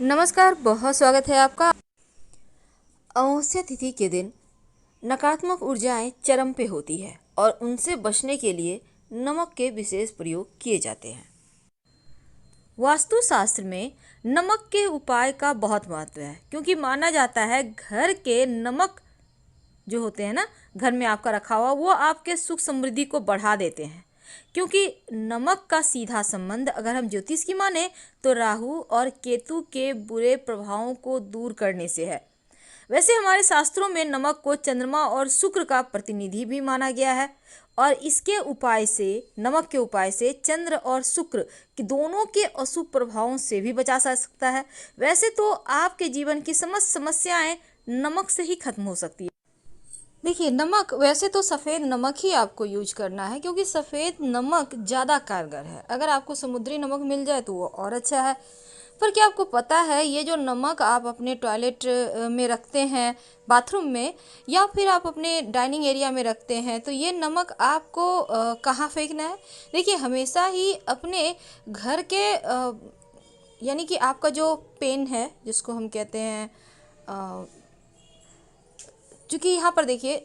नमस्कार, बहुत स्वागत है आपका। अमावस्या तिथि के दिन नकारात्मक ऊर्जाएं चरम पे होती है और उनसे बचने के लिए नमक के विशेष प्रयोग किए जाते हैं। वास्तुशास्त्र में नमक के उपाय का बहुत महत्व है, क्योंकि माना जाता है घर के नमक जो होते हैं ना, घर में आपका रखा हुआ, वो आपके सुख समृद्धि को बढ़ा देते हैं। क्योंकि नमक का सीधा संबंध अगर हम ज्योतिष की माने तो राहु और केतु के बुरे प्रभावों को दूर करने से है। वैसे हमारे शास्त्रों में नमक को चंद्रमा और शुक्र का प्रतिनिधि भी माना गया है और इसके उपाय से, नमक के उपाय से चंद्र और शुक्र के दोनों के अशुभ प्रभावों से भी बचा जा सकता है। वैसे तो आपके जीवन की समस्त समस्याएं नमक से ही खत्म हो सकती है। देखिए, नमक वैसे तो सफ़ेद नमक ही आपको यूज करना है, क्योंकि सफ़ेद नमक ज़्यादा कारगर है। अगर आपको समुद्री नमक मिल जाए तो वो और अच्छा है। पर क्या आपको पता है, ये जो नमक आप अपने टॉयलेट में रखते हैं, बाथरूम में, या फिर आप अपने डाइनिंग एरिया में रखते हैं, तो ये नमक आपको कहाँ फेंकना है? देखिए, हमेशा ही अपने घर के यानी कि आपका जो पेन है, जिसको हम कहते हैं, चूँकि यहाँ पर देखिए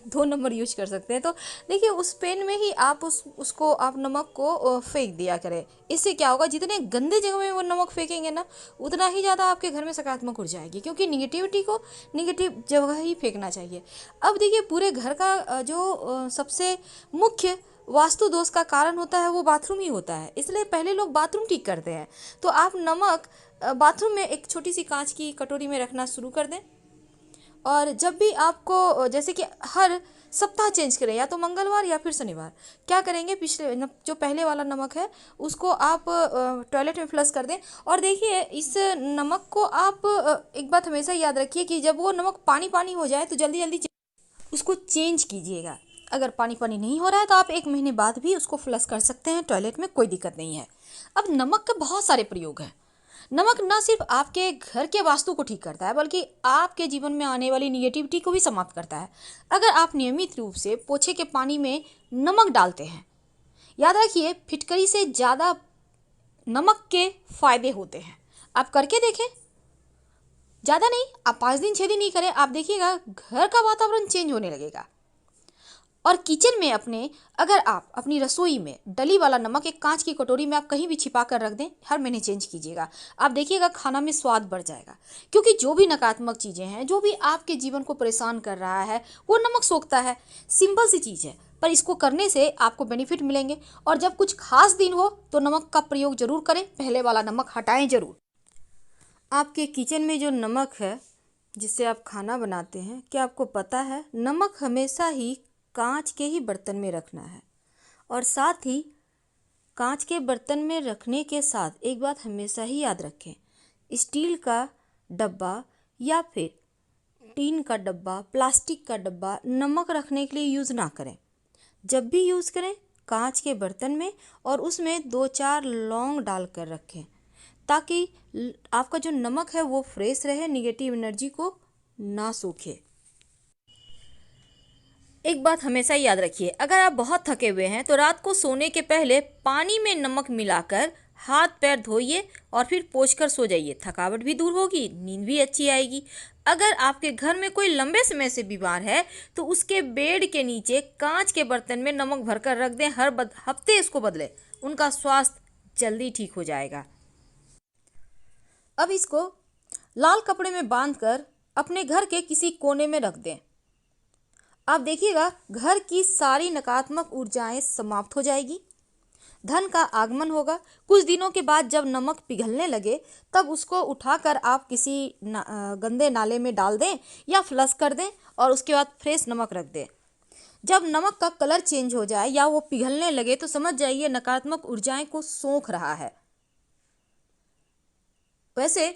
2 नंबर यूज कर सकते हैं, तो देखिए उस पेन में ही आप उसको आप नमक को फेंक दिया करें। इससे क्या होगा, जितने गंदे जगह में वो नमक फेंकेंगे ना, उतना ही ज़्यादा आपके घर में सकारात्मक ऊर्जा आएगी, क्योंकि निगेटिविटी को निगेटिव जगह ही फेंकना चाहिए। अब देखिए, पूरे घर का जो सबसे मुख्य वास्तु दोष का कारण होता है वो बाथरूम ही होता है, इसलिए पहले लोग बाथरूम ठीक करते हैं। तो आप नमक बाथरूम में एक छोटी सी कांच की कटोरी में रखना शुरू कर दें, और जब भी आपको, जैसे कि हर सप्ताह चेंज करें, या तो मंगलवार या फिर शनिवार, क्या करेंगे, पिछले जो पहले वाला नमक है उसको आप टॉयलेट में फ्लश कर दें। और देखिए, इस नमक को आप एक बात हमेशा याद रखिए कि जब वो नमक पानी पानी हो जाए तो जल्दी जल्दी उसको चेंज कीजिएगा। अगर पानी पानी नहीं हो रहा है तो आप 1 महीने बाद भी उसको फ्लश कर सकते हैं टॉयलेट में, कोई दिक्कत नहीं है। अब नमक के बहुत सारे प्रयोग हैं। नमक न सिर्फ आपके घर के वास्तु को ठीक करता है, बल्कि आपके जीवन में आने वाली निगेटिविटी को भी समाप्त करता है। अगर आप नियमित रूप से पोछे के पानी में नमक डालते हैं, याद रखिए, फिटकरी से ज़्यादा नमक के फायदे होते हैं। आप करके देखें, ज़्यादा नहीं, आप 5 दिन 6 दिन ही करें, आप देखिएगा घर का वातावरण चेंज होने लगेगा। और किचन में अगर आप अपनी रसोई में डली वाला नमक एक कांच की कटोरी में आप कहीं भी छिपा कर रख दें, हर महीने चेंज कीजिएगा, आप देखिएगा खाना में स्वाद बढ़ जाएगा। क्योंकि जो भी नकारात्मक चीज़ें हैं, जो भी आपके जीवन को परेशान कर रहा है, वो नमक सोखता है। सिंपल सी चीज़ है, पर इसको करने से आपको बेनिफिट मिलेंगे। और जब कुछ खास दिन हो तो नमक का प्रयोग जरूर करें, पहले वाला नमक हटाएं जरूर। आपके किचन में जो नमक है जिससे आप खाना बनाते हैं, क्या आपको पता है, नमक हमेशा ही कांच के ही बर्तन में रखना है। और साथ ही कांच के बर्तन में रखने के साथ एक बात हमेशा ही याद रखें, स्टील का डब्बा या फिर टीन का डब्बा, प्लास्टिक का डब्बा नमक रखने के लिए यूज़ ना करें। जब भी यूज़ करें, कांच के बर्तन में, और उसमें 2-4 लौंग डाल कर रखें, ताकि आपका जो नमक है वो फ्रेश रहे, निगेटिव एनर्जी को ना सूखे। एक बात हमेशा याद रखिए, अगर आप बहुत थके हुए हैं तो रात को सोने के पहले पानी में नमक मिलाकर हाथ पैर धोइए और फिर पोंछकर सो जाइए। थकावट भी दूर होगी, नींद भी अच्छी आएगी। अगर आपके घर में कोई लंबे समय से बीमार है तो उसके बेड के नीचे कांच के बर्तन में नमक भरकर रख दें, हर हफ्ते इसको बदलें, उनका स्वास्थ्य जल्दी ठीक हो जाएगा। अब इसको लाल कपड़े में बांधकर अपने घर के किसी कोने में रख दें। आप देखिएगा घर की सारी नकारात्मक ऊर्जाएं समाप्त हो जाएगी, धन का आगमन होगा। कुछ दिनों के बाद जब नमक पिघलने लगे, तब उसको उठाकर आप किसी गंदे नाले में डाल दें या फ्लश कर दें, और उसके बाद फ्रेश नमक रख दें। जब नमक का कलर चेंज हो जाए या वो पिघलने लगे तो समझ जाइए नकारात्मक ऊर्जाएं को सोख रहा है। वैसे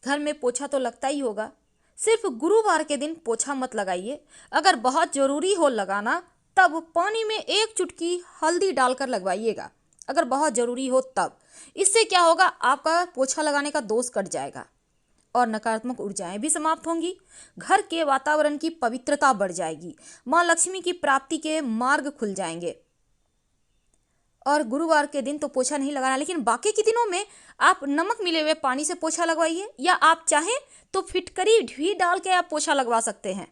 घर में पोछा तो लगता ही होगा, सिर्फ गुरुवार के दिन पोछा मत लगाइए। अगर बहुत ज़रूरी हो लगाना, तब पानी में 1 चुटकी हल्दी डालकर लगवाइएगा, अगर बहुत ज़रूरी हो तब। इससे क्या होगा, आपका पोछा लगाने का दोष कट जाएगा और नकारात्मक ऊर्जाएं भी समाप्त होंगी। घर के वातावरण की पवित्रता बढ़ जाएगी, माँ लक्ष्मी की प्राप्ति के मार्ग खुल जाएंगे। और गुरुवार के दिन तो पोछा नहीं लगाना, लेकिन बाकी के दिनों में आप नमक मिले हुए पानी से पोछा लगवाइए, या आप चाहें तो फिटकरी भी डाल के आप पोछा लगवा सकते हैं।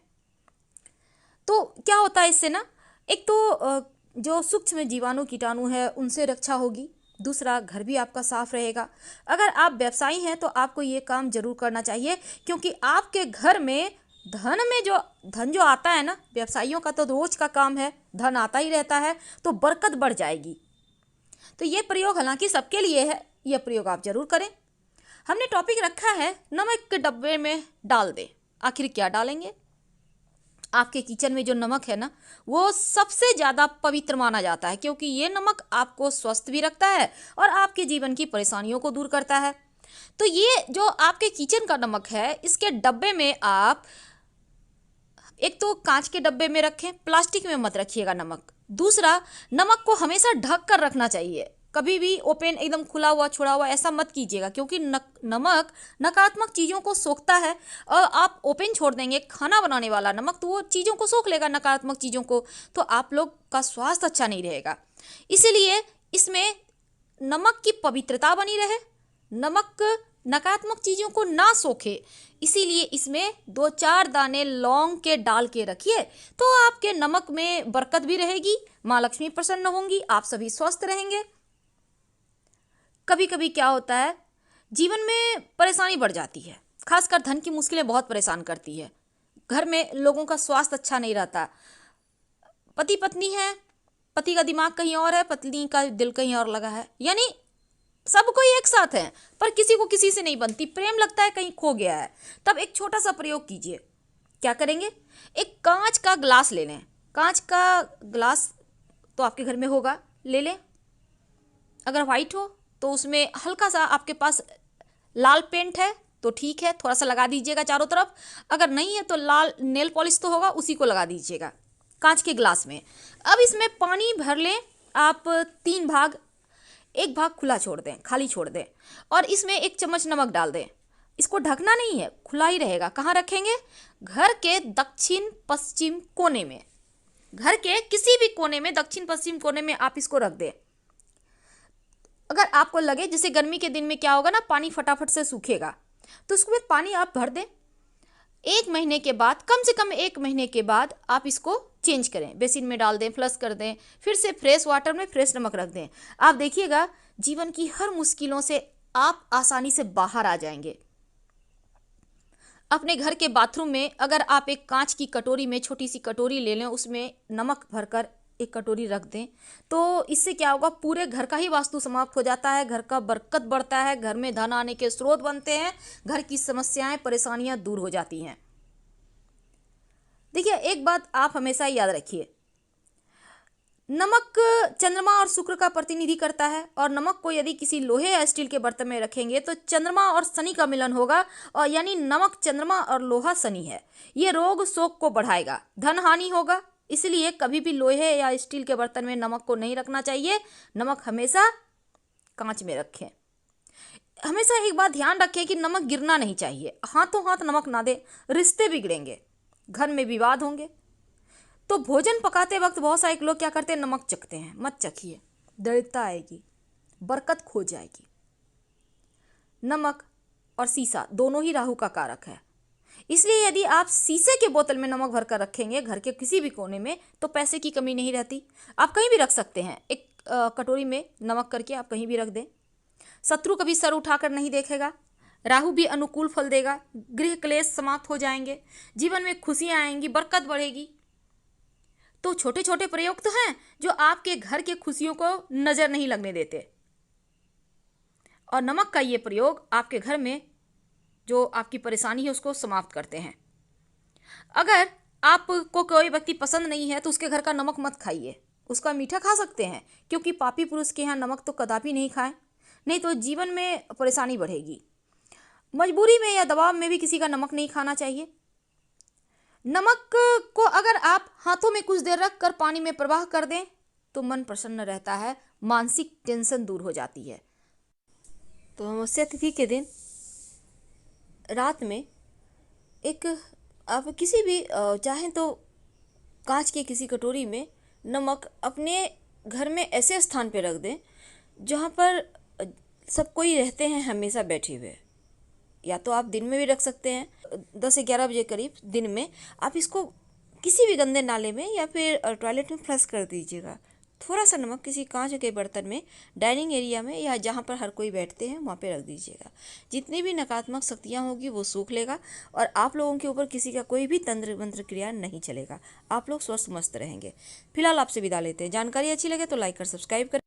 तो क्या होता है इससे ना, एक तो जो सूक्ष्म जीवाणु कीटाणु है उनसे रक्षा होगी, दूसरा घर भी आपका साफ रहेगा। अगर आप व्यवसायी हैं तो आपको ये काम जरूर करना चाहिए, क्योंकि आपके घर में धन जो आता है ना, व्यवसायियों का तो रोज का काम है, धन आता ही रहता है, तो बरकत बढ़ जाएगी। तो ये प्रयोग हालांकि सबके लिए है, यह प्रयोग आप जरूर करें। हमने टॉपिक रखा है नमक के डब्बे में डाल दें। आखिर क्या डालेंगे? आपके किचन में जो नमक है ना, वो सबसे ज़्यादा पवित्र माना जाता है, क्योंकि ये नमक आपको स्वस्थ भी रखता है और आपके जीवन की परेशानियों को दूर करता है। तो ये जो आपके किचन का नमक है, इसके डब्बे में आप एक तो कांच के डब्बे में रखें, प्लास्टिक में मत रखिएगा नमक। दूसरा, नमक को हमेशा ढक कर रखना चाहिए, कभी भी ओपन एकदम खुला हुआ छोड़ा हुआ ऐसा मत कीजिएगा, क्योंकि नमक नकारात्मक चीज़ों को सोखता है। और आप ओपन छोड़ देंगे खाना बनाने वाला नमक, तो वो चीज़ों को सोख लेगा, नकारात्मक चीज़ों को, तो आप लोग का स्वास्थ्य अच्छा नहीं रहेगा। इसीलिए इसमें नमक की पवित्रता बनी रहे, नमक नकारात्मक चीज़ों को ना सोखे, इसीलिए इसमें 2-4 दाने लौंग के डाल के रखिए, तो आपके नमक में बरकत भी रहेगी, माँ लक्ष्मी प्रसन्न होंगी, आप सभी स्वस्थ रहेंगे। कभी कभी क्या होता है, जीवन में परेशानी बढ़ जाती है, खासकर धन की मुश्किलें बहुत परेशान करती है, घर में लोगों का स्वास्थ्य अच्छा नहीं रहता, पति पत्नी है, पति का दिमाग कहीं और है, पत्नी का दिल कहीं और लगा है, यानी सब कोई एक साथ है पर किसी को किसी से नहीं बनती, प्रेम लगता है कहीं खो गया है। तब एक छोटा सा प्रयोग कीजिए। क्या करेंगे? एक कांच का ग्लास ले लें, कांच का ग्लास तो आपके घर में होगा, ले लें। अगर वाइट हो तो उसमें हल्का सा आपके पास लाल पेंट है तो ठीक है, थोड़ा सा लगा दीजिएगा चारों तरफ। अगर नहीं है तो लाल नेल पॉलिश तो होगा, उसी को लगा दीजिएगा कांच के ग्लास में। अब इसमें पानी भर लें आप 3 भाग, एक भाग खुला छोड़ दें, खाली छोड़ दें, और इसमें 1 चम्मच नमक डाल दें। इसको ढकना नहीं है, खुला ही रहेगा। कहाँ रखेंगे? घर के दक्षिण पश्चिम कोने में, घर के किसी भी कोने में, दक्षिण पश्चिम कोने में आप इसको रख दें। अगर आपको लगे जैसे गर्मी के दिन में क्या होगा ना, पानी फटाफट से सूखेगा, तो उसमें पानी आप भर दें। 1 महीने के बाद, कम से कम 1 महीने के बाद आप इसको चेंज करें, बेसिन में डाल दें, फ्लश कर दें, फिर से फ्रेश वाटर में फ्रेश नमक रख दें। आप देखिएगा जीवन की हर मुश्किलों से आप आसानी से बाहर आ जाएंगे। अपने घर के बाथरूम में अगर आप एक कांच की कटोरी में, छोटी सी कटोरी ले लें, उसमें नमक भरकर 1 कटोरी रख दें, तो इससे क्या होगा, पूरे घर का ही वास्तु समाप्त हो जाता है, घर का बरकत बढ़ता है, घर में धन आने के स्रोत बनते हैं, घर की समस्याएं परेशानियां दूर हो जाती हैं। देखिए, एक बात आप हमेशा याद रखिए, नमक चंद्रमा और शुक्र का प्रतिनिधि करता है, और नमक को यदि किसी लोहे या स्टील के बर्तन में रखेंगे तो चंद्रमा और शनि का मिलन होगा, और यानी नमक चंद्रमा और लोहा शनि है। ये रोग शोक को बढ़ाएगा, धन हानि होगा, इसलिए कभी भी लोहे या स्टील के बर्तन में नमक को नहीं रखना चाहिए। नमक हमेशा कांच में रखें। हमेशा एक बात ध्यान रखें कि नमक गिरना नहीं चाहिए, हाथों हाथ नमक ना दे, रिश्ते बिगड़ेंगे, घर में विवाद होंगे। तो भोजन पकाते वक्त बहुत सारे लोग क्या करते हैं, नमक चखते हैं, मत चखिए, दृढ़ता आएगी, बरकत खो जाएगी। नमक और शीशा दोनों ही राहु का कारक है, इसलिए यदि आप शीशे के बोतल में नमक भरकर रखेंगे घर के किसी भी कोने में, तो पैसे की कमी नहीं रहती। आप कहीं भी रख सकते हैं, एक कटोरी में नमक करके आप कहीं भी रख दें। शत्रु कभी सर उठाकर नहीं देखेगा, राहु भी अनुकूल फल देगा, गृह क्लेश समाप्त हो जाएंगे, जीवन में खुशियां आएंगी, बरकत बढ़ेगी। तो छोटे छोटे प्रयोग तो हैं जो आपके घर के खुशियों को नजर नहीं लगने देते, और नमक का ये प्रयोग आपके घर में जो आपकी परेशानी है उसको समाप्त करते हैं। अगर आपको कोई व्यक्ति पसंद नहीं है तो उसके घर का नमक मत खाइए, उसका मीठा खा सकते हैं, क्योंकि पापी पुरुष के यहाँ नमक तो कदापि नहीं खाएं, नहीं तो जीवन में परेशानी बढ़ेगी। मजबूरी में या दबाव में भी किसी का नमक नहीं खाना चाहिए। नमक को अगर आप हाथों में कुछ देर रख कर पानी में प्रवाह कर दें तो मन प्रसन्न रहता है, मानसिक टेंशन दूर हो जाती है। तो अमावस्या तिथि के दिन रात में एक आप किसी भी चाहें तो कांच के किसी कटोरी में नमक अपने घर में ऐसे स्थान पे रख दें जहाँ पर सब कोई रहते हैं हमेशा बैठे हुए। या तो आप दिन में भी रख सकते हैं, 10 से 11 बजे करीब दिन में आप इसको किसी भी गंदे नाले में या फिर टॉयलेट में फ्लश कर दीजिएगा। थोड़ा सा नमक किसी कांच के बर्तन में डाइनिंग एरिया में या जहाँ पर हर कोई बैठते हैं वहाँ पे रख दीजिएगा। जितनी भी नकारात्मक शक्तियाँ होगी वो सूख लेगा और आप लोगों के ऊपर किसी का कोई भी तंत्र मंत्र क्रिया नहीं चलेगा। आप लोग स्वस्थ मस्त रहेंगे। फिलहाल आपसे विदा लेते हैं। जानकारी अच्छी लगे तो लाइक कर सब्सक्राइब कर